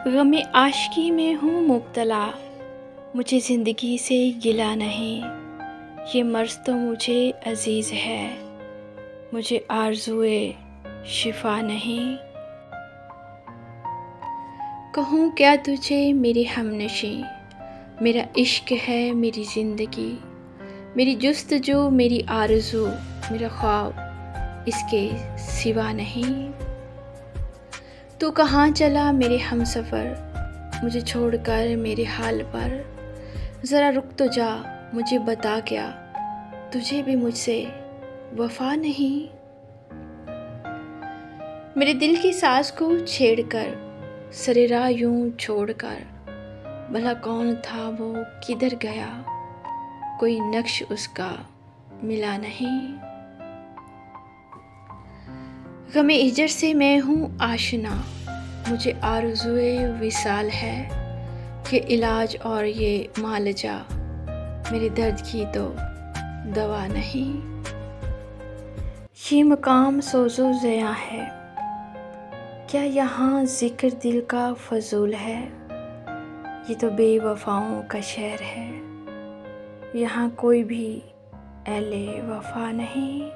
गमे आशिकी में हूँ मुब्तला, मुझे ज़िंदगी से गिला नहीं। ये मर्ज़ तो मुझे अज़ीज़ है, मुझे आरज़ुए शिफा नहीं। कहूँ क्या तुझे मेरी हमनशी, मेरा इश्क है मेरी ज़िंदगी, मेरी जुस्तजू मेरी आरज़ू, मेरा ख्वाब इसके सिवा नहीं। तू कहाँ चला मेरे हमसफ़र, मुझे छोड़कर मेरे हाल पर। ज़रा रुक तो जा, मुझे बता क्या तुझे भी मुझसे वफ़ा नहीं। मेरे दिल की साज़ को छेड़कर, सरेरा यूं छोड़कर, भला कौन था वो किधर गया, कोई नक्श उसका मिला नहीं। गमे हिजर से मैं हूँ आशना, मुझे आरज़ुए विसाल है। ये इलाज और ये मालजा मेरे दर्द की तो दवा नहीं। ये मकाम सोज़ो ज़या है, क्या यहाँ ज़िक्र दिल का फ़ज़ूल है। ये तो बेवफ़ाओं का शहर है, यहाँ कोई भी अहले वफ़ा नहीं।